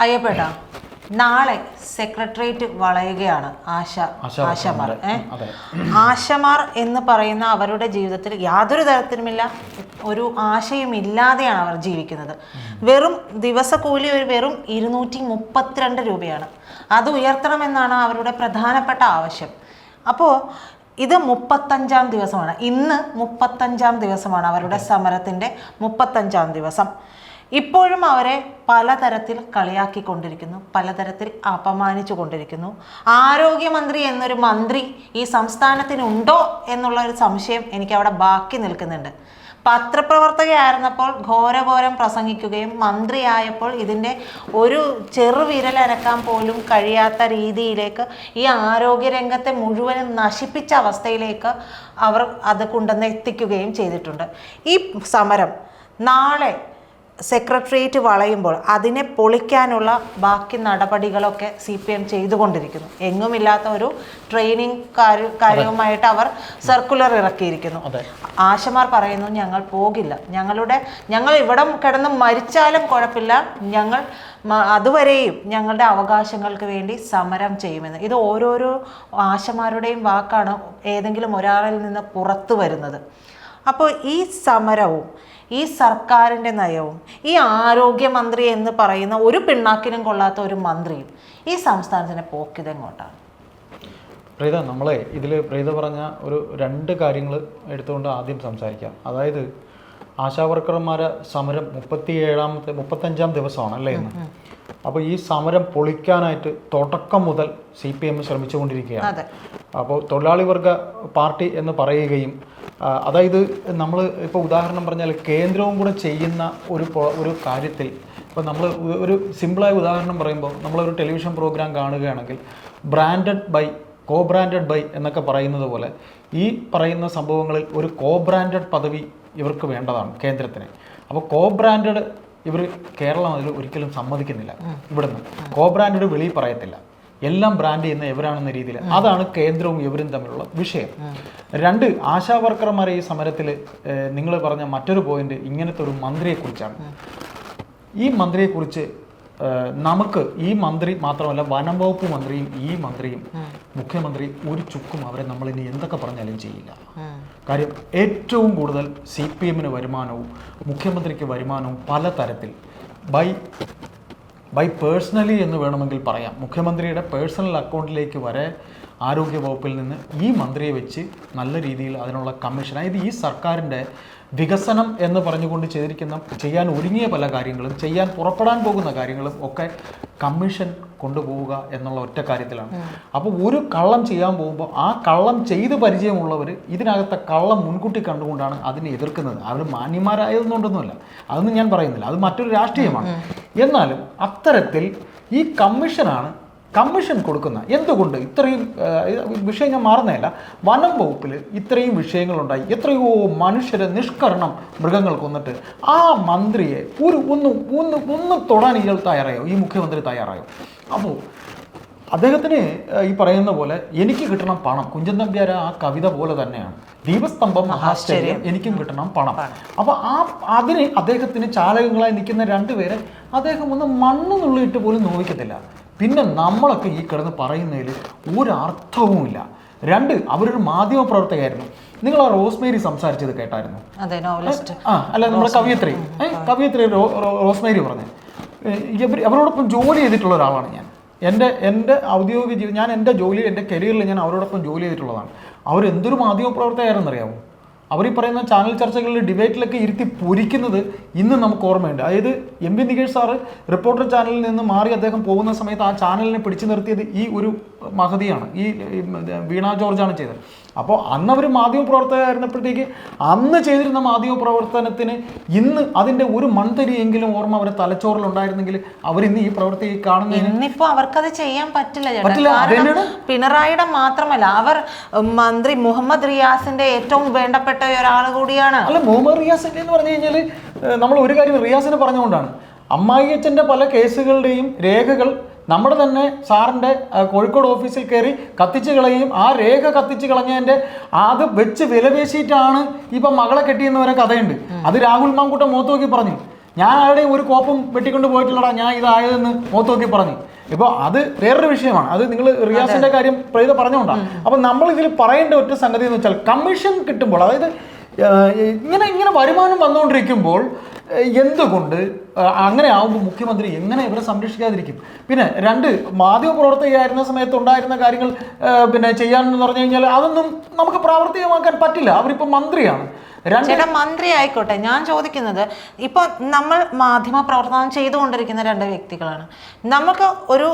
അയ്യപ്പേട്ട, നാളെ സെക്രട്ടേറിയറ്റ് വളയുകയാണ് ആശമാർ. ആശമാർ എന്ന് പറയുന്ന അവരുടെ ജീവിതത്തിൽ യാതൊരു തരത്തിലുമില്ല ഒരു ആശയും ഇല്ലാതെയാണ് അവർ ജീവിക്കുന്നത്. വെറും ദിവസക്കൂലി വെറും 232 രൂപയാണ്. അത് ഉയർത്തണമെന്നാണ് അവരുടെ പ്രധാനപ്പെട്ട ആവശ്യം. അപ്പോൾ ഇത് 35-ാം ദിവസമാണ്. ഇന്ന് 35-ാം ദിവസമാണ് അവരുടെ സമരത്തിൻ്റെ 35-ാം ദിവസം. ഇപ്പോഴും അവരെ പലതരത്തിൽ കളിയാക്കിക്കൊണ്ടിരിക്കുന്നു, പലതരത്തിൽ അപമാനിച്ചു കൊണ്ടിരിക്കുന്നു. ആരോഗ്യമന്ത്രി എന്നൊരു മന്ത്രി ഈ സംസ്ഥാനത്തിനുണ്ടോ എന്നുള്ള ഒരു സംശയം എനിക്ക് അവിടെ ബാക്കി നിൽക്കുന്നുണ്ട്. പത്രപ്രവർത്തകയായിരുന്നപ്പോൾ ഘോരഘോരം പ്രസംഗിക്കുകയും മന്ത്രിയായപ്പോൾ ഇതിൻ്റെ ഒരു ചെറുവിരലനക്കാൻ പോലും കഴിയാത്ത രീതിയിലേക്ക് ഈ ആരോഗ്യരംഗത്തെ മുഴുവനും നശിപ്പിച്ച അവസ്ഥയിലേക്ക് അവർ അത് കൊണ്ടുവന്ന് എത്തിക്കുകയും ചെയ്തിട്ടുണ്ട്. ഈ സമരം നാളെ സെക്രട്ടേറിയറ്റ് വളയുമ്പോൾ അതിനെ പൊളിക്കാനുള്ള ബാക്കി നടപടികളൊക്കെ CPM ചെയ്തുകൊണ്ടിരിക്കുന്നു. എങ്ങുമില്ലാത്ത ഒരു ട്രെയിനിങ് കാര്യവുമായിട്ട് അവർ സർക്കുലർ ഇറക്കിയിരിക്കുന്നു. ആശമാർ പറയുന്നു, ഞങ്ങൾ പോകില്ല, ഞങ്ങൾ ഇവിടെ കിടന്ന് മരിച്ചാലും കുഴപ്പമില്ല, ഞങ്ങൾ അതുവരെയും ഞങ്ങളുടെ അവകാശങ്ങൾക്ക് വേണ്ടി സമരം ചെയ്യുമെന്ന്. ഇത് ഓരോരോ ആശമാരുടെയും വാക്കാണ് ഏതെങ്കിലും ഒരാളിൽ നിന്ന് പുറത്തു വരുന്നത്. അപ്പോൾ ഈ സമരവും ഈ സർക്കാരിൻ്റെ നയവും ഈ ആരോഗ്യമന്ത്രി എന്ന് പറയുന്ന ഒരു പിണ്ണാക്കിനും കൊള്ളാത്ത ഒരു മന്ത്രിയും ഈ സംസ്ഥാനത്തിനെ പോക്കിതെങ്ങോട്ടാണ്? പ്രീത, നമ്മളെ ഇതിൽ പ്രീത പറഞ്ഞ ഒരു 2 കാര്യങ്ങൾ എടുത്തുകൊണ്ട് ആദ്യം സംസാരിക്കാം. അതായത് ആശാവർക്കർമാരെ സമരം 35-ാം ദിവസമാണ് അല്ലേ ഇന്ന്. അപ്പോൾ ഈ സമരം പൊളിക്കാനായിട്ട് തുടക്കം മുതൽ CPM ശ്രമിച്ചുകൊണ്ടിരിക്കുകയാണ്. അപ്പോൾ തൊഴിലാളി വർഗ പാർട്ടി എന്ന് പറയുകയും, അതായത് നമ്മൾ ഇപ്പോൾ ഉദാഹരണം പറഞ്ഞാൽ കേന്ദ്രവും കൂടെ ചെയ്യുന്ന ഒരു കാര്യത്തിൽ ഇപ്പോൾ നമ്മൾ ഒരു സിമ്പിളായ ഉദാഹരണം പറയുമ്പോൾ നമ്മളൊരു ടെലിവിഷൻ പ്രോഗ്രാം കാണുകയാണെങ്കിൽ കോ ബ്രാൻഡഡ് ബൈ എന്നൊക്കെ പറയുന്നത് പോലെ ഈ പറയുന്ന സംഭവങ്ങളിൽ ഒരു കോ ബ്രാൻഡഡ് പദവി ഇവർക്ക് വേണ്ടതാണ് കേന്ദ്രത്തിന്. അപ്പോൾ കോ ബ്രാൻഡഡ് ഇവർ കേരളം അതിൽ ഒരിക്കലും സമ്മതിക്കുന്നില്ല. ഇവിടുന്ന് കോ ബ്രാൻഡഡ് വെളിയിൽ പറയത്തില്ല, എല്ലാം ബ്രാൻഡ് ചെയ്യുന്ന ഇവരാണെന്ന രീതിയിൽ. അതാണ് കേന്ദ്രവും ഇവരും തമ്മിലുള്ള വിഷയം. 2, ആശാ വർക്കർമാരെ ഈ സമരത്തിൽ നിങ്ങൾ പറഞ്ഞ മറ്റൊരു പോയിന്റ് ഇങ്ങനത്തെ ഒരു മന്ത്രിയെക്കുറിച്ചാണ്. ഈ മന്ത്രിയെക്കുറിച്ച് നമുക്ക് ഈ മന്ത്രി മാത്രമല്ല, വനം വകുപ്പ് മന്ത്രിയും ഈ മന്ത്രിയും മുഖ്യമന്ത്രി ഒരു ചുക്കും അവരെ നമ്മളിനി എന്തൊക്കെ പറഞ്ഞാലും ചെയ്യില്ല. കാര്യം ഏറ്റവും കൂടുതൽ CPM-ന് വരുമാനവും മുഖ്യമന്ത്രിക്ക് വരുമാനവും പലതരത്തിൽ ബൈ പേഴ്സണലി എന്ന് വേണമെങ്കിൽ പറയാം. മുഖ്യമന്ത്രിയുടെ പേഴ്സണൽ അക്കൗണ്ടിലേക്ക് വരെ ആരോഗ്യ വകുപ്പിൽ നിന്ന് ഈ മന്ത്രിയെ വെച്ച് നല്ല രീതിയിൽ അതിനുള്ള കമ്മീഷൻ, അതായത് ഈ സർക്കാരിൻ്റെ വികസനം എന്ന് പറഞ്ഞുകൊണ്ട് ചെയ്യാൻ ഒരുങ്ങിയ പല കാര്യങ്ങളും, ചെയ്യാൻ പുറപ്പെടാൻ പോകുന്ന കാര്യങ്ങളും ഒക്കെ കമ്മീഷൻ കൊണ്ടുപോവുക എന്നുള്ള ഒറ്റ കാര്യത്തിലാണ്. അപ്പോൾ ഒരു കള്ളം ചെയ്യാൻ പോകുമ്പോൾ ആ കള്ളം ചെയ്ത് പരിചയമുള്ളവർ ഇതിനകത്തെ കള്ളം മുൻകൂട്ടി കണ്ടുകൊണ്ടാണ് അതിനെ എതിർക്കുന്നത്. അവർ മാന്യന്മാരായതൊന്നുകൊണ്ടൊന്നുമല്ല, അതൊന്നും ഞാൻ പറയുന്നില്ല, അത് മറ്റൊരു രാഷ്ട്രീയമാണ്. എന്നാലും അത്തരത്തിൽ ഈ കമ്മീഷൻ കൊടുക്കുന്ന എന്തുകൊണ്ട് ഇത്രയും വിഷയം ഞാൻ മാറുന്നതല്ല, വനം വകുപ്പിൽ ഇത്രയും വിഷയങ്ങളുണ്ടായി, എത്രയോ മനുഷ്യരെ നിഷ്കരണം മൃഗങ്ങൾ കൊന്നിട്ട് ആ മന്ത്രിയെ ഒന്ന് തൊടാൻ ഇയാൾ തയ്യാറായോ? ഈ മുഖ്യമന്ത്രി തയ്യാറായോ? അപ്പോൾ അദ്ദേഹത്തിന് ഈ പറയുന്ന പോലെ എനിക്ക് കിട്ടണം പണം, കുഞ്ചൻ നമ്പ്യാർ ആ കവിത പോലെ തന്നെയാണ്, ദീപസ്തംഭം മഹാശ്ചര്യം, എനിക്കും കിട്ടണം പണം. അപ്പോൾ അതിന് അദ്ദേഹത്തിന് ചാലകങ്ങളായി നിൽക്കുന്ന 2 പേരെ അദ്ദേഹം ഒന്ന് മണ്ണ് നുള്ളിയിട്ട് പോലും നോവിക്കത്തില്ല. പിന്നെ നമ്മളൊക്കെ ഈ കിടന്ന് പറയുന്നതിൽ ഒരർത്ഥവുമില്ല. 2, അവരൊരു മാധ്യമ പ്രവർത്തകയായിരുന്നു. നിങ്ങൾ ആ റോസ്മേരി സംസാരിച്ചത് കേട്ടായിരുന്നു? അല്ല, നമ്മുടെ കവിയത്രി റോസ്മേരി പറഞ്ഞു, അവരോടൊപ്പം ജോലി ചെയ്തിട്ടുള്ള ഒരാളാണ് ഞാൻ. എൻ്റെ ഔദ്യോഗിക ജീവിതം, ഞാൻ എൻ്റെ കരിയറിൽ ഞാൻ അവരോടൊപ്പം ജോലി ചെയ്തിട്ടുള്ളതാണ്. അവരെന്തൊരു മാധ്യമ പ്രവർത്തകയാണെന്നറിയാമോ? അവർ ഈ പറയുന്ന ചാനൽ ചർച്ചകളിൽ ഡിബേറ്റിലൊക്കെ ഇരുത്തി പൊരിക്കുന്നത് ഇന്ന് നമുക്ക് ഓർമ്മയുണ്ട്. അതായത് MP നികേഷ് സാറ് റിപ്പോർട്ടർ ചാനലിൽ നിന്ന് മാറി അദ്ദേഹം പോകുന്ന സമയത്ത് ആ ചാനലിനെ പിടിച്ചു നിർത്തിയത് ഈ ഒരു മഹതിയാണ്, ഈ വീണ ജോർജാണ് ചെയ്തത്. അപ്പോൾ അന്ന് അവർ മാധ്യമപ്രവർത്തകരായിരുന്നപ്പോഴത്തേക്ക് അന്ന് ചെയ്തിരുന്ന മാധ്യമപ്രവർത്തനത്തിന് ഇന്ന് അതിൻ്റെ ഒരു മൺതരിയെങ്കിലും ഓർമ്മ അവരെ തലച്ചോറിലുണ്ടായിരുന്നെങ്കിൽ അവരിന്ന് ഈ പ്രവൃത്തി കാണുന്നതിന് ഇന്നിപ്പോൾ അവർക്കത് ചെയ്യാൻ പറ്റില്ല. പിണറായിയുടെ മാത്രമല്ല, അവർ മന്ത്രി മുഹമ്മദ് റിയാസിന്റെ ഏറ്റവും വേണ്ടപ്പെട്ട ഒരാൾ കൂടിയാണ്. അല്ല, മുഹമ്മദ് റിയാസിന്റെ എന്ന് പറഞ്ഞു കഴിഞ്ഞാൽ നമ്മൾ ഒരു കാര്യം റിയാസിനെ പറഞ്ഞുകൊണ്ടാണ്, അമ്മായിയച്ഛൻ്റെ പല കേസുകളുടെയും രേഖകൾ നമ്മുടെ തന്നെ സാറിൻ്റെ കോഴിക്കോട് ഓഫീസിൽ കയറി കത്തിച്ച് കളയുകയും ആ രേഖ കത്തിച്ച് കളഞ്ഞതിൻ്റെ അത് വെച്ച് വിലപേശിയിട്ടാണ് ഇപ്പം മകളെ കെട്ടിയെന്ന് വരെ കഥയുണ്ട്. അത് രാഹുൽ മാങ്കൂട്ടം മുഖത്ത് നോക്കി പറഞ്ഞു. ഞാൻ ആരുടെയും ഒരു കോപ്പും വെട്ടിക്കൊണ്ട് പോയിട്ടില്ലടാ, ഞാൻ ഇതായതെന്ന് മുഖത്ത് നോക്കി പറഞ്ഞു. ഇപ്പോൾ അത് വേറൊരു വിഷയമാണ്. അത് നിങ്ങൾ റിയാസിന്റെ കാര്യം പ്രൈത പറഞ്ഞുകൊണ്ടാണ്. അപ്പം നമ്മൾ ഇതിൽ പറയേണ്ട ഒറ്റ സംഗതി എന്ന് വെച്ചാൽ കമ്മീഷൻ കിട്ടുമ്പോൾ, അതായത് ഇങ്ങനെ വരുമാനം വന്നുകൊണ്ടിരിക്കുമ്പോൾ എന്തുകൊണ്ട് അങ്ങനെ ആവുമ്പോൾ മുഖ്യമന്ത്രി എങ്ങനെ ഇവരെ സംരക്ഷിക്കാതിരിക്കും? പിന്നെ 2 മാധ്യമപ്രവർത്തകയായിരുന്ന സമയത്ത് ഉണ്ടായിരുന്ന കാര്യങ്ങൾ പിന്നെ ചെയ്യാനെന്ന് പറഞ്ഞു കഴിഞ്ഞാൽ അതൊന്നും നമുക്ക് പ്രാവർത്തികമാക്കാൻ പറ്റില്ല. അവരിപ്പോൾ മന്ത്രിയാണ്. ചേട്ടാ മന്ത്രി ആയിക്കോട്ടെ, ഞാൻ ചോദിക്കുന്നത് ഇപ്പൊ നമ്മൾ മാധ്യമ പ്രവർത്തനം ചെയ്തുകൊണ്ടിരിക്കുന്ന 2 വ്യക്തികളാണ്. നമുക്ക് ഒരു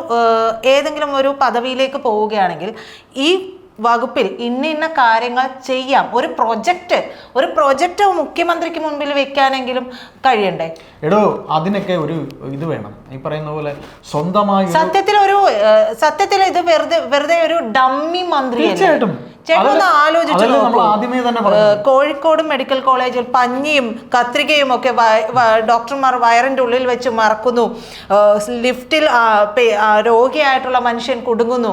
ഏതെങ്കിലും ഒരു പദവിയിലേക്ക് പോവുകയാണെങ്കിൽ ഈ വകുപ്പിൽ ഇന്ന കാര്യങ്ങൾ ചെയ്യാം, ഒരു പ്രൊജക്റ്റ് മുഖ്യമന്ത്രിക്ക് മുൻപിൽ വെക്കാനെങ്കിലും കഴിയണ്ടേ? എടോ അതിനൊക്കെ ഒരു ഇത് വേണം. ഈ പറയുന്ന പോലെ സ്വന്തമായി സത്യത്തിൽ ഇത് വെറുതെ ഒരു ഡമ്മി മന്ത്രി. തീർച്ചയായിട്ടും ചേട്ടൊന്ന് ആലോചിച്ചു നോക്കൂ. ആദ്യമേ തന്നെ കോഴിക്കോട് മെഡിക്കൽ കോളേജിൽ പഞ്ഞിയും കത്രികയും ഒക്കെ ഡോക്ടർമാർ വയറിന്റെ ഉള്ളിൽ വെച്ച് മറക്കുന്നു. ലിഫ്റ്റിൽ രോഗിയായിട്ടുള്ള മനുഷ്യൻ കുടുങ്ങുന്നു.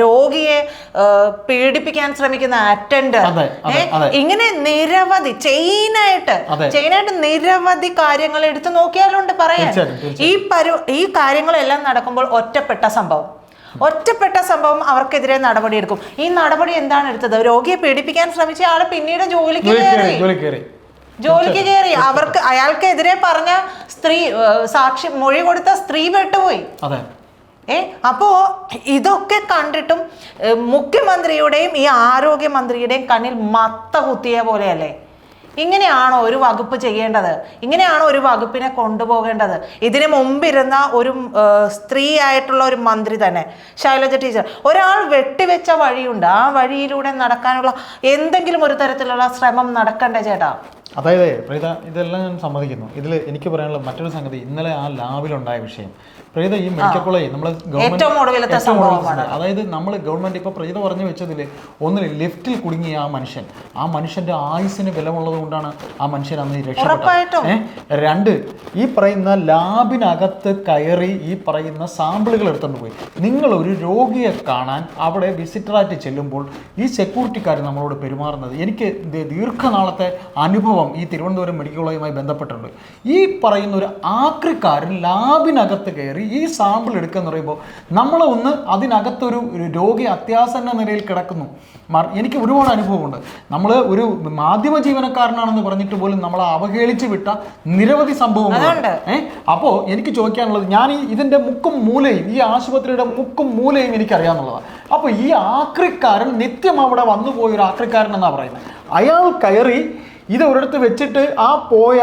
രോഗിയെ പീഡിപ്പിക്കാൻ ശ്രമിക്കുന്ന അറ്റൻഡർ. ഇങ്ങനെ നിരവധി ചെയിനായിട്ട് നിരവധി കാര്യങ്ങൾ എടുത്തു നോക്കിയാലുണ്ട് പറയാൻ. ഈ കാര്യങ്ങളെല്ലാം നടക്കുമ്പോൾ ഒറ്റപ്പെട്ട സംഭവം അവർക്കെതിരെ നടപടിയെടുക്കും. ഈ നടപടി എന്താണ് എടുത്തത്? രോഗിയെ പീഡിപ്പിക്കാൻ ശ്രമിച്ച ആള് പിന്നീട് ജോലിക്ക് കയറി. അയാൾക്കെതിരെ പറഞ്ഞ സ്ത്രീ മൊഴി കൊടുത്ത സ്ത്രീ പെട്ടുപോയി. അപ്പോ ഇതൊക്കെ കണ്ടിട്ടും മുഖ്യമന്ത്രിയുടെയും ഈ ആരോഗ്യമന്ത്രിയുടെയും കണ്ണിൽ മത്ത കുത്തിയ പോലെയല്ലേ? ഇങ്ങനെയാണോ ഒരു വകുപ്പ് ചെയ്യേണ്ടത്? ഇങ്ങനെയാണോ ഒരു വകുപ്പിനെ കൊണ്ടുപോകേണ്ടത്? ഇതിനു മുമ്പിരുന്ന ഒരു സ്ത്രീ ആയിട്ടുള്ള ഒരു മന്ത്രി തന്നെ, ശൈലജ ടീച്ചർ, ഒരാൾ വെട്ടിവെച്ച വഴിയുണ്ട്, ആ വഴിയിലൂടെ നടക്കാനുള്ള എന്തെങ്കിലും ഒരു തരത്തിലുള്ള ശ്രമം നടക്കണ്ടേ ചേട്ടാ? അതായത് പ്രീത, ഇതെല്ലാം ഞാൻ സമ്മതിക്കുന്നു. ഇതിൽ എനിക്ക് പറയാനുള്ള മറ്റൊരു സംഗതി, ഇന്നലെ ആ ലാബിലുണ്ടായ വിഷയം. പ്രീത, ഈ മെഡിക്കൽ കോളേജ് നമ്മൾ അതായത് നമ്മൾ ഗവൺമെന്റ് ഇപ്പൊ പ്രീത പറഞ്ഞു വെച്ചതിൽ ഒന്നിൽ ലിഫ്റ്റിൽ കുടുങ്ങിയ ആ മനുഷ്യന്റെ ആയുസിന് വിലമുള്ളത് കൊണ്ടാണ് ആ മനുഷ്യൻ അന്ന് രക്ഷപ്പെട്ടത്. 2, ഈ പറയുന്ന ലാബിനകത്ത് കയറി ഈ പറയുന്ന സാമ്പിളുകൾ എടുത്തുകൊണ്ട് പോയി. നിങ്ങൾ ഒരു രോഗിയെ കാണാൻ അവിടെ വിസിറ്ററായിട്ട് ചെല്ലുമ്പോൾ ഈ സെക്യൂരിറ്റിക്കാർ നമ്മളോട് പെരുമാറുന്നത് എനിക്ക് ദീർഘനാളത്തെ അനുഭവം ഈ തിരുവനന്തപുരം മെഡിക്കൽ കോളേജുമായി ബന്ധപ്പെട്ടിട്ടുണ്ട്. ഈ പറയുന്ന ഒരു ആക്രിക്കാരൻ ലാബിനകത്ത് കയറി ഈ സാമ്പിൾ എടുക്കുക എന്ന് പറയുമ്പോൾ നമ്മളൊന്ന് അതിനകത്തൊരു രോഗി അത്യാസന്ന നിലയിൽ കിടക്കുന്നു. എനിക്ക് ഒരുപാട് അനുഭവമുണ്ട്. നമ്മൾ ഒരു മാധ്യമ ജീവനക്കാരനാണെന്ന് പറഞ്ഞിട്ട് പോലും നമ്മളെ അവഹേളിച്ച് വിട്ട നിരവധി സംഭവങ്ങളുണ്ട്. അപ്പോൾ എനിക്ക് ചോദിക്കാനുള്ളത്, ഞാൻ ഇതിന്റെ മുക്കും മൂലയും, ഈ ആശുപത്രിയുടെ മുക്കും മൂലയും എനിക്കറിയാമെന്നുള്ളതാണ്. അപ്പോൾ ഈ ആക്രിക്കാരൻ നിത്യം അവിടെ വന്നു പോയ ഒരു ആക്രിക്കാരൻ എന്നാണ് പറയുന്നത്. അയാൾ കയറി ഇത് ഒരിടത്ത് വെച്ചിട്ട് ആ പോയ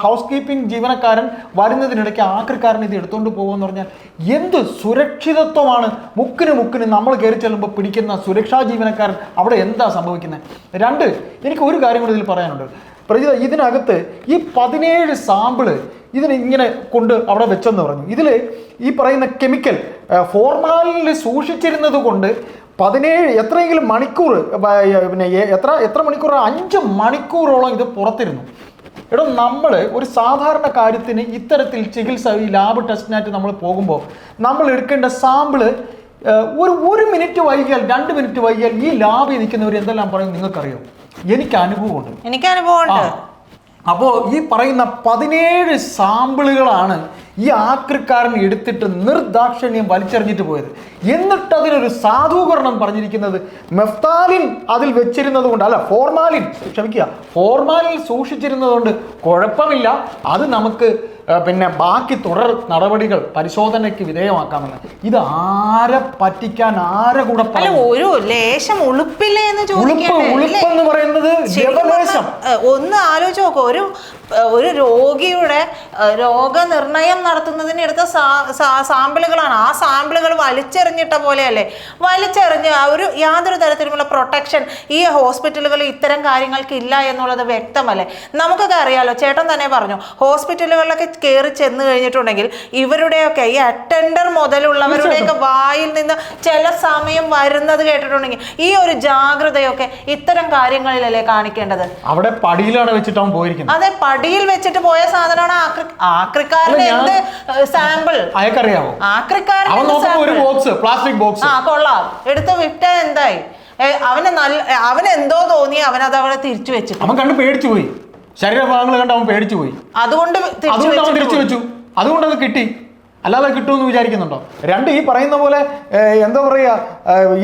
ഹൗസ് കീപ്പിംഗ് ജീവനക്കാരൻ വരുന്നതിനിടയ്ക്ക് ആക്രിക്കാരൻ ഇത് എടുത്തുകൊണ്ട് പോകുമെന്ന് പറഞ്ഞാൽ എന്ത് സുരക്ഷിതത്വമാണ്? മുക്കിന് നമ്മൾ കയറി ചെല്ലുമ്പോൾ പിടിക്കുന്ന സുരക്ഷാ ജീവനക്കാരൻ അവിടെ എന്താ സംഭവിക്കുന്നത്? 2, എനിക്ക് ഒരു കാര്യം കൂടി ഇതിൽ പറയാനുണ്ട്. പ്രജിത, ഇതിനകത്ത് ഈ 17 സാമ്പിള് ഇങ്ങനെ കൊണ്ട് അവിടെ വെച്ചെന്ന് പറഞ്ഞു. ഇതിൽ ഈ പറയുന്ന കെമിക്കൽ ഫോർമാലിനിൽ സൂക്ഷിച്ചിരുന്നത് കൊണ്ട് 17 എത്രയെങ്കിലും മണിക്കൂർ, പിന്നെ എത്ര മണിക്കൂർ, 5 മണിക്കൂറോളം ഇത് പുറത്തിരുന്നു. നമ്മൾ ഒരു സാധാരണ കാര്യത്തിന് ഇത്തരത്തിൽ ചികിത്സ, ഈ ലാബ് ടെസ്റ്റിനായിട്ട് നമ്മൾ പോകുമ്പോൾ നമ്മൾ എടുക്കേണ്ട സാമ്പിള് ഒരു മിനിറ്റ് വൈകിയാൽ, 2 മിനിറ്റ് വൈകിയാൽ ഈ ലാബിൽ നിൽക്കുന്നവർ എന്തെല്ലാം പറയും നിങ്ങൾക്കറിയോ? എനിക്ക് അനുഭവമുണ്ട്. അപ്പോൾ ഈ പറയുന്ന 17 സാമ്പിളുകളാണ് ഈ ആക്രിക്കാരൻ എടുത്തിട്ട് നിർദാക്ഷിണ്യം വലിച്ചെറിഞ്ഞിട്ട് പോയത്. എന്നിട്ട് അതിനൊരു സാധൂകരണം പറഞ്ഞിരിക്കുന്നത് മെഫ്താലിൻ അതിൽ വെച്ചിരുന്നത് കൊണ്ട്, അല്ല ഫോർമാലിൻ സൂക്ഷിച്ചിരുന്നത് കൊണ്ട് കുഴപ്പമില്ല, അത് നമുക്ക് പിന്നെ ബാക്കി തുടർ നടപടികൾ പരിശോധനയ്ക്ക് വിധേയമാക്കാമെന്ന്. ഇത് ആരെ പറ്റിക്കാൻ, ആരെ കൂടെ ഒരു ലേശം ഉളുപ്പില്ലേ എന്ന് ഉളുപ്പെന്ന് പറയുന്നത് ഒന്ന് ആലോചിച്ച് നോക്കൂ. ഒരു രോഗിയുടെ രോഗനിർണയം നടത്തുന്നതിന് എടുത്ത സാമ്പിളുകളാണ്. ആ സാമ്പിളുകൾ വലിച്ചെറിഞ്ഞിട്ട പോലെയല്ലേ? വലിച്ചെറിഞ്ഞ് ഒരു യാതൊരു തരത്തിലുമുള്ള പ്രൊട്ടക്ഷൻ ഈ ഹോസ്പിറ്റലുകളിൽ ഇത്തരം കാര്യങ്ങൾക്ക് ഇല്ല എന്നുള്ളത് വ്യക്തമല്ലേ? നമുക്കൊക്കെ അറിയാലോ. ചേട്ടൻ തന്നെ പറഞ്ഞു, ഹോസ്പിറ്റലുകളിലൊക്കെ കയറി ചെന്ന് കഴിഞ്ഞിട്ടുണ്ടെങ്കിൽ ഇവരുടെയൊക്കെ ഈ അറ്റൻഡർ മുതലുള്ളവരുടെയൊക്കെ വായിൽ നിന്ന് ചില സമയം വരുന്നത് കേട്ടിട്ടുണ്ടെങ്കിൽ ഈ ഒരു ജാഗ്രതയൊക്കെ ഇത്തരം കാര്യങ്ങളിലല്ലേ കാണിക്കേണ്ടത്? അവിടെ പടിയിലാണ് വെച്ചിട്ടാണ് പോയിരിക്കുന്നത്. അതെ, പടിയിൽ വെച്ചിട്ട് പോയ സാധനമാണ് ആക്രിക്കാരന് എന്ത് സാമ്പിൾ അയക്കറിയാമോ? ആക്രിക്കാരൻ പ്ലാസ്റ്റിക് ബോക്സ് കൊള്ളാം എടുത്ത് വിട്ട എന്തായി? അവന് എന്തോ തോന്നി, അവനത് അവിടെ തിരിച്ചു വെച്ചു. അവൻ കണ്ട് പേടിച്ചു പോയി. ശരീരഭാഗങ്ങൾ കണ്ട് അവൻ പേടിച്ചു പോയി, അതുകൊണ്ട് അവൻ തിരിച്ചു വെച്ചു, അതുകൊണ്ട് അത് കിട്ടി. അല്ലാതെ കിട്ടുമെന്ന് വിചാരിക്കുന്നുണ്ടോ? രണ്ട്, ഈ പറയുന്ന പോലെ എന്താ പറയുക,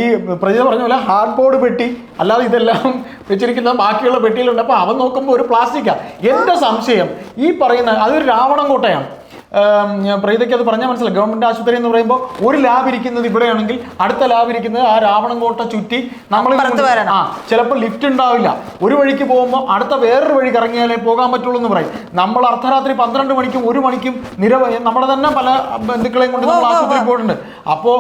ഈ പ്രജിത പറഞ്ഞ പോലെ ഹാർഡ് ബോർഡ് പെട്ടി, അല്ലാതെ ഇതെല്ലാം വെച്ചിരിക്കുന്ന ബാക്കിയുള്ള പെട്ടിയിലുണ്ട്. അപ്പോൾ അവൻ നോക്കുമ്പോൾ ഒരു പ്ലാസ്റ്റിക്കാണ്. എൻ്റെ സംശയം ഈ പറയുന്ന അതൊരു രാവണം കോട്ടയാണ്. പ്രീതയ്ക്ക് അത് പറഞ്ഞാൽ മനസ്സിലായി. ഗവൺമെൻറ് ആശുപത്രി എന്ന് പറയുമ്പോൾ ഒരു ലാബ് ഇരിക്കുന്നത് ഇവിടെയാണെങ്കിൽ അടുത്ത ലാബ് ഇരിക്കുന്നത് ആ രാവണംകോട്ട ചുറ്റി നമ്മൾ ചിലപ്പോൾ ലിഫ്റ്റ് ഉണ്ടാവില്ല. ഒരു വഴിക്ക് പോകുമ്പോൾ അടുത്ത വേറൊരു വഴി കറങ്ങിയാലേ പോകാൻ പറ്റുള്ളൂ എന്ന് പറയും. നമ്മൾ അർദ്ധരാത്രി 12 മണിക്കും 1 മണിക്കും നിരവധി നമ്മുടെ തന്നെ പല ബന്ധുക്കളെയും കൊണ്ട് നമ്മൾ ആശുപത്രിയിൽ പോയിട്ടുണ്ട്. അപ്പോൾ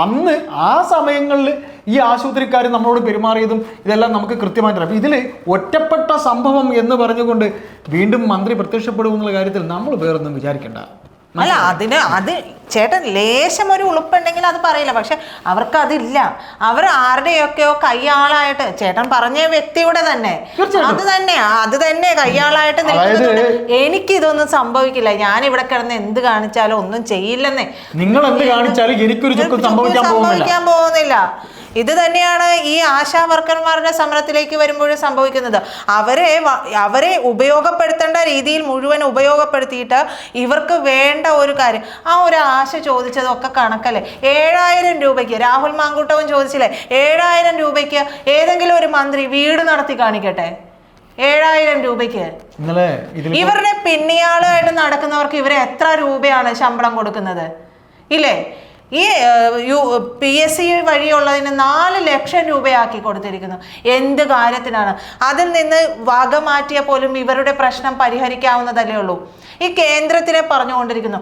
അന്ന് ആ സമയങ്ങളിൽ ഈ ആശുപത്രിക്കാർ നമ്മളോട് പെരുമാറിയതും ഇതെല്ലാം നമുക്ക് കൃത്യമായിട്ട് അറിയാം. ഇതിൽ ഒറ്റപ്പെട്ട സംഭവം എന്ന് പറഞ്ഞുകൊണ്ട് വീണ്ടും മന്ത്രി പ്രത്യക്ഷപ്പെടുമെന്നുള്ള കാര്യത്തിൽ നമ്മൾ വേറൊന്നും വിചാരിക്കേണ്ട. അല്ല, അത് ചേട്ടൻ ലേശം ഒരു ഉളുപ്പുണ്ടെങ്കിൽ അത് പറയില്ല. പക്ഷെ അവർക്ക് അതില്ല. അവർ ആരുടെയൊക്കെയോ കയ്യാളായിട്ട്, ചേട്ടൻ പറഞ്ഞ വ്യക്തിയുടെ തന്നെ അത് തന്നെ കയ്യാളായിട്ട് നിൽക്കുന്നുണ്ട്. എനിക്കിതൊന്നും സംഭവിക്കില്ല, ഞാൻ ഇവിടെ കിടന്ന് എന്ത് കാണിച്ചാലും ഒന്നും ചെയ്യില്ലെന്നേ. നിങ്ങൾ എന്ത് കാണിച്ചാലും എനിക്കൊരു സംഭവിക്കാൻ പോകുന്നില്ല. ഇത് തന്നെയാണ് ഈ ആശാ വർക്കർമാരുടെ സമരത്തിലേക്ക് വരുമ്പോഴും സംഭവിക്കുന്നത്. അവരെ ഉപയോഗപ്പെടുത്തേണ്ട രീതിയിൽ മുഴുവൻ ഉപയോഗപ്പെടുത്തിയിട്ട് ഇവർക്ക് വേണ്ട ഒരു കാര്യം, ആ ഒരു ആശ ചോദിച്ചതൊക്കെ കണക്കല്ലേ. 7000 രൂപയ്ക്ക് രാഹുൽ മാങ്കൂട്ടവും ചോദിച്ചില്ലേ, 7000 രൂപയ്ക്ക് ഏതെങ്കിലും ഒരു മന്ത്രി വീട് നടത്തി കാണിക്കട്ടെ. 7000 രൂപയ്ക്ക് ഇവരുടെ പിന്നിയാളായിട്ട് നടക്കുന്നവർക്ക് ഇവരെ എത്ര രൂപയാണ് ശമ്പളം കൊടുക്കുന്നത് ഇല്ലേ? ഈ PSC വഴിയുള്ളതിന് 4 ലക്ഷം രൂപയാക്കി കൊടുത്തിരിക്കുന്നു. എന്ത് കാര്യത്തിനാണ്? അതിൽ നിന്ന് വക മാറ്റിയ പോലും ഇവരുടെ പ്രശ്നം പരിഹരിക്കാവുന്നതല്ലേ ഉള്ളൂ. ഈ കേന്ദ്രത്തിനെ പറഞ്ഞുകൊണ്ടിരിക്കുന്നു.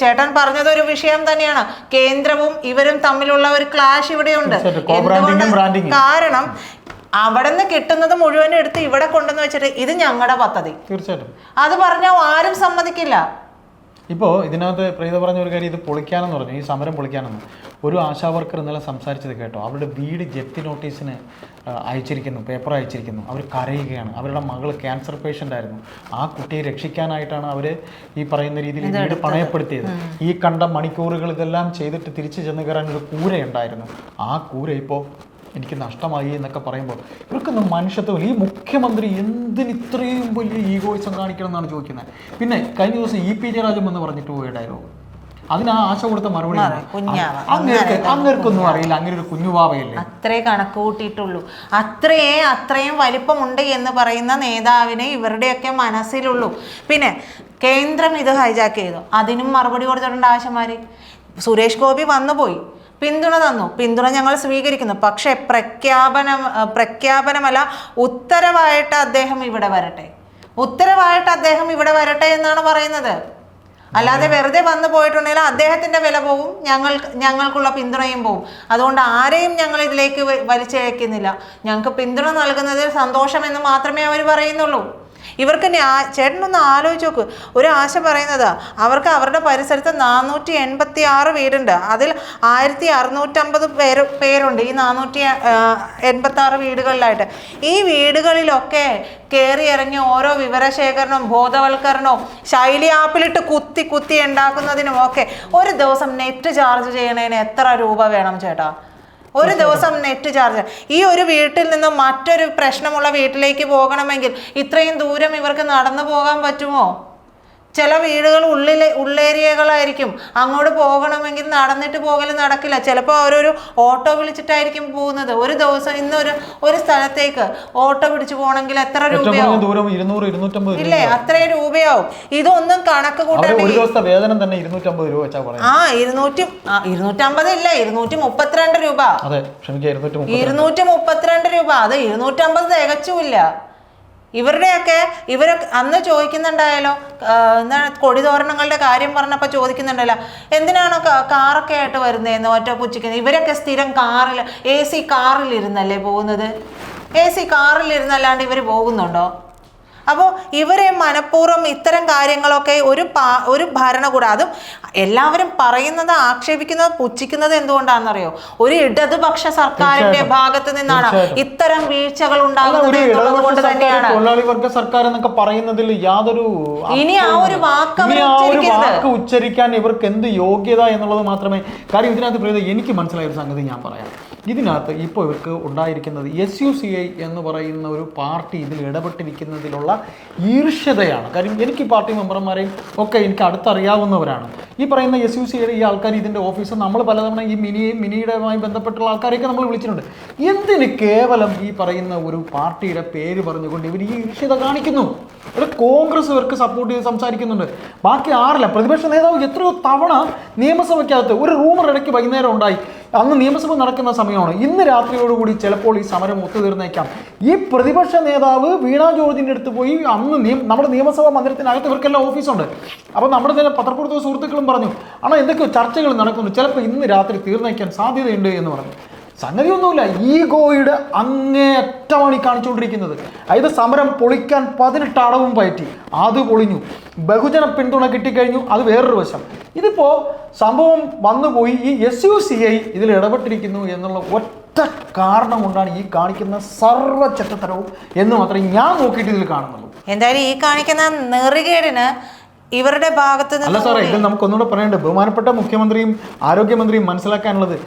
ചേട്ടൻ പറഞ്ഞതൊരു വിഷയം തന്നെയാണ്. കേന്ദ്രവും ഇവരും തമ്മിലുള്ള ഒരു ക്ലാഷ് ഇവിടെയുണ്ട്. കാരണം അവിടെ നിന്ന് കിട്ടുന്നത് മുഴുവൻ എടുത്ത് ഇവിടെ കൊണ്ടുവന്ന് വെച്ചിട്ട് ഇത് ഞങ്ങളുടെ പദ്ധതി, തീർച്ചയായിട്ടും അത് പറഞ്ഞാൽ ആരും സമ്മതിക്കില്ല. ഇപ്പോൾ ഇതിനകത്ത് പ്രീത പറഞ്ഞ ഒരു കാര്യം, ഇത് പൊളിക്കാനെന്ന് പറഞ്ഞു, ഈ സമരം പൊളിക്കാനെന്ന്. ഒരു ആശാ വർക്കർ ഇന്നലെ സംസാരിച്ചത് കേട്ടോ. അവരുടെ വീട് ജപ്തി നോട്ടീസിന് അയച്ചിരിക്കുന്നു, പേപ്പർ അയച്ചിരിക്കുന്നു. അവർ കരയുകയാണ്. അവരുടെ മകൾ ക്യാൻസർ പേഷ്യൻ്റ് ആയിരുന്നു. ആ കുട്ടിയെ രക്ഷിക്കാനായിട്ടാണ് അവർ ഈ പറയുന്ന രീതിയിൽ വീട് പണയപ്പെടുത്തിയത്. ഈ കണ്ട മണിക്കൂറുകൾ ഇതെല്ലാം ചെയ്തിട്ട് തിരിച്ചു ചെന്ന് കയറാൻ ഒരു കൂരയുണ്ടായിരുന്നു. ആ കൂര ഇപ്പോൾ എനിക്ക് നഷ്ടമായി എന്നൊക്കെ പറയുമ്പോൾ ഇവർക്കൊന്നും മനുഷ്യത്വം. ഈ മുഖ്യമന്ത്രി എന്തിന് ഇത്രയും വലിയ ഈഗോയിസം കാണിക്കണം എന്നാണ് ചോദിക്കുന്നത്. പിന്നെ കഴിഞ്ഞ ദിവസം EP ജയരാജൻ എന്ന് പറഞ്ഞിട്ട് പോയ ഡയലോഗ്, അതിന് ആ ആശ കൊടുത്ത മറുപടി അങ്ങേർക്കൊന്നും അറിയില്ല, അങ്ങനെ ഒരു കുഞ്ഞുവാവയല്ലേ. അത്രേ കണക്ക് കൂട്ടിയിട്ടുള്ളൂ. അത്രയും വലിപ്പമുണ്ട് എന്ന് പറയുന്ന നേതാവിനെ ഇവരുടെയൊക്കെ മനസ്സിലുള്ളൂ. പിന്നെ കേന്ദ്രം ഇത് ഹൈജാക്ക് ചെയ്തു, അതിനും മറുപടി കൊടുത്തിട്ടുണ്ട് ആശമാര്. സുരേഷ് ഗോപി വന്നുപോയി, പിന്തുണ തന്നു, പിന്തുണ ഞങ്ങൾ സ്വീകരിക്കുന്നു. പക്ഷെ പ്രഖ്യാപനമല്ല, ഉത്തരവായിട്ട് അദ്ദേഹം ഇവിടെ വരട്ടെ എന്നാണ് പറയുന്നത്. അല്ലാതെ വെറുതെ വന്നു പോയിട്ടുണ്ടെങ്കിൽ അദ്ദേഹത്തിന്റെ വില പോവും, ഞങ്ങൾക്കുള്ള പിന്തുണയും പോവും. അതുകൊണ്ട് ആരെയും ഞങ്ങൾ ഇതിലേക്ക് വലിച്ചഴക്കുന്നില്ല. ഞങ്ങൾക്ക് പിന്തുണ നൽകുന്നതിൽ സന്തോഷമെന്ന് മാത്രമേ അവർ പറയുന്നുള്ളൂ. ഇവർക്ക് ചേട്ടനൊന്ന് ആലോചിച്ച് നോക്ക്. ഒരു ആശ പറയുന്നത് അവർക്ക് അവരുടെ പരിസരത്ത് 486 വീടുണ്ട്. അതിൽ 1650 പേരുണ്ട് ഈ 486 വീടുകളിലായിട്ട്. ഈ വീടുകളിലൊക്കെ കയറി ഇറങ്ങി ഓരോ വിവരശേഖരണവും ബോധവൽക്കരണവും ശൈലി ആപ്പിലിട്ട് കുത്തി ഉണ്ടാക്കുന്നതിനും ഒക്കെ ഒരു ദിവസം നെറ്റ് ചാർജ് ചെയ്യണതിന് എത്ര രൂപ വേണം ചേട്ടാ? ഒരു ദിവസം നെറ്റ് ചാർജ്. ഈ ഒരു വീട്ടിൽ നിന്നും മറ്റൊരു പ്രശ്നമുള്ള വീട്ടിലേക്ക് പോകണമെങ്കിൽ ഇത്രയും ദൂരം ഇവർക്ക് നടന്നു പോകാൻ പറ്റുമോ? ചില വീടുകൾ ഉള്ളേരിയകളായിരിക്കും. അങ്ങോട്ട് പോകണമെങ്കിൽ നടന്നിട്ട് പോകൽ നടക്കില്ല. ചിലപ്പോൾ അവരൊരു ഓട്ടോ വിളിച്ചിട്ടായിരിക്കും പോകുന്നത്. ഒരു ദിവസം ഒരു സ്ഥലത്തേക്ക് ഓട്ടോ പിടിച്ചു പോകണമെങ്കിൽ എത്ര രൂപയാവും? ഇല്ലേ, അത്രയും രൂപയാവും. ഇതൊന്നും കണക്ക് കൂട്ടാൻ 250 ഇല്ല, 232 രൂപ. 232 രൂപ. അത് 250 തികച്ചുമില്ല. ഇവരൊക്കെ അന്ന് ചോദിക്കുന്നുണ്ടായാലോ, എന്താണ് കൊടിതോരണങ്ങളുടെ കാര്യം പറഞ്ഞപ്പോൾ ചോദിക്കുന്നുണ്ടല്ലോ, എന്തിനാണോ കാറൊക്കെ ആയിട്ട് വരുന്നതെന്ന് ഒറ്റ പുച്ഛിക്കുന്നത്. ഇവരൊക്കെ സ്ഥിരം കാറിൽ AC കാറിലിരുന്നല്ലേ പോകുന്നത്? AC കാറിലിരുന്നല്ലാണ്ട് ഇവർ പോകുന്നുണ്ടോ? അപ്പോൾ ഇവരെ മനഃപൂർവ്വം ഇത്തരം കാര്യങ്ങളൊക്കെ ഒരു ഭരണകൂടം, അതും എല്ലാവരും പറയുന്നത്, ആക്ഷേപിക്കുന്നത്, പുച്ഛിക്കുന്നത് എന്തുകൊണ്ടാണെന്നറിയോ? ഒരു ഇടതുപക്ഷ സർക്കാരിന്റെ ഭാഗത്ത് നിന്നാണ് ഇത്തരം വീഴ്ചകൾ ഉണ്ടാകുന്നത് എന്നുള്ളത് കൊണ്ട് തന്നെയാണ്. തൊഴിലാളി വർഗ സർക്കാർ എന്നൊക്കെ പറയുന്നതിൽ യാതൊരു ഇനി ആ ഒരു വാക്ക് ഉച്ചരിക്കാൻ ഇവർക്ക് എന്ത് യോഗ്യത എന്നുള്ളത് മാത്രമേ. കാര്യം ഇതിനകത്ത് പറയുന്നത് എനിക്ക് മനസ്സിലായ ഒരു സംഗതി ഞാൻ പറയാം. ഇതിനകത്ത് ഇപ്പോൾ ഇവർക്ക് ഉണ്ടായിരിക്കുന്നത് SUCI എന്ന് പറയുന്ന ഒരു പാർട്ടി ഇതിൽ ഇടപെട്ടിരിക്കുന്നതിലുള്ള ഈർഷ്യതയാണ്. കാര്യം എനിക്ക് ഈ പാർട്ടി മെമ്പർമാരെയും ഒക്കെ എനിക്ക് അടുത്തറിയാവുന്നവരാണ്. ഈ പറയുന്ന SUCIയുടെ ഈ ആൾക്കാർ ഇതിൻ്റെ ഓഫീസ് നമ്മൾ പലതവണ ഈ മിനിയുടെയുമായി ബന്ധപ്പെട്ടുള്ള ആൾക്കാരെയൊക്കെ നമ്മൾ വിളിച്ചിട്ടുണ്ട്. എന്തിന് കേവലം ഈ പറയുന്ന ഒരു പാർട്ടിയുടെ പേര് പറഞ്ഞുകൊണ്ട് ഇവർ ഈ ഈർഷ്യത കാണിക്കുന്നു? ഇവിടെ കോൺഗ്രസ് ഇവർക്ക് സപ്പോർട്ട് ചെയ്ത് സംസാരിക്കുന്നുണ്ട്, ബാക്കി ആറില്ല. പ്രതിപക്ഷ നേതാവ് എത്രയോ തവണ നിയമസഭയ്ക്കകത്ത് ഒരു റൂമർ ഇടയ്ക്ക് വൈകുന്നേരം ഉണ്ടായി, അന്ന് നിയമസഭ നടക്കുന്ന സമയമാണ്, ഇന്ന് രാത്രിയോടുകൂടി ചിലപ്പോൾ ഈ സമരം ഒത്തുതീർന്നേക്കാം. ഈ പ്രതിപക്ഷ നേതാവ് വീണ ജോർജിൻ്റെ അടുത്ത് പോയി അന്ന് നമ്മുടെ നിയമസഭാ മന്ദിരത്തിനകത്ത് ഇവർക്കെല്ലാം ഓഫീസുണ്ട്. അപ്പോൾ നമ്മുടെ തന്നെ പത്രപ്രവർത്തക സുഹൃത്തുക്കളും പറഞ്ഞു, ஆனால் എന്തൊക്കെയോ ചർച്ചകൾ നടക്കുന്നു, ചിലപ്പോൾ ഇന്ന് രാത്രി തീർന്നേക്കാൻ സാധ്യതയുണ്ട് എന്ന് പറഞ്ഞു. സംഗതിയൊന്നുമില്ല, ഈഗോയുടെ അങ്ങേയറ്റമാണ് ഈ കാണിച്ചുകൊണ്ടിരിക്കുന്നത്. അതായത് സമരം പൊളിക്കാൻ 18 അടവും പയറ്റി, അത് പൊളിഞ്ഞു. ബഹുജന പിന്തുണ കിട്ടിക്കഴിഞ്ഞു, അത് വേറൊരു വശം. ഇതിപ്പോൾ സംഭവം വന്നുപോയി, ഈ SUCI ഇതിൽ ഇടപെട്ടിരിക്കുന്നു എന്നുള്ള ഒറ്റ കാരണം കൊണ്ടാണ് ഈ കാണിക്കുന്ന സർവ്വ ചെറ്റത്തരവും എന്ന് മാത്രമേ ഞാൻ നോക്കിയിട്ട് ഇതിൽ കാണുന്നുള്ളൂ. എന്തായാലും ഈ കാണിക്കുന്ന നെറുകേടിന് ഇവരുടെ ഭാഗത്ത് അല്ല സാറേ, ഇതിൽ നമുക്കൊന്നുകൂടെ പറയേണ്ടത്, ബഹുമാനപ്പെട്ട മുഖ്യമന്ത്രിയും ആരോഗ്യമന്ത്രിയും മനസ്സിലാക്കാനുള്ളത്,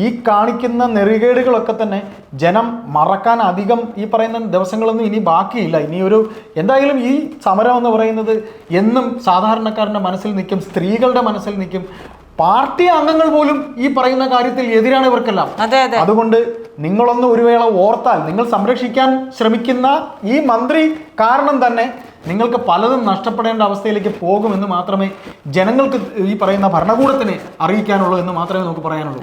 ഈ കാണിക്കുന്ന നെറികേടുകളൊക്കെ തന്നെ ജനം മറക്കാൻ അധികം ഈ പറയുന്ന ദിവസങ്ങളൊന്നും ഇനി ബാക്കിയില്ല. ഇനിയൊരു എന്തായാലും ഈ സമരം എന്ന് പറയുന്നത് എന്നും സാധാരണക്കാരൻ്റെ മനസ്സിൽ നിൽക്കും, സ്ത്രീകളുടെ മനസ്സിൽ നിൽക്കും. പാർട്ടി അംഗങ്ങൾ പോലും ഈ പറയുന്ന കാര്യത്തിൽ എതിരാണ് ഇവർക്കെല്ലാം. അതുകൊണ്ട് നിങ്ങളൊന്ന് ഒരു വേള ഓർത്താൽ, നിങ്ങൾ സംരക്ഷിക്കാൻ ശ്രമിക്കുന്ന ഈ മന്ത്രി കാരണം തന്നെ നിങ്ങൾക്ക് പലതും നഷ്ടപ്പെടേണ്ട അവസ്ഥയിലേക്ക് പോകുമെന്ന് മാത്രമേ ജനങ്ങൾക്ക് ഈ പറയുന്ന ഭരണകൂടത്തിനെ അറിയിക്കാനുള്ളൂ എന്ന് മാത്രമേ നമുക്ക് പറയാനുള്ളൂ.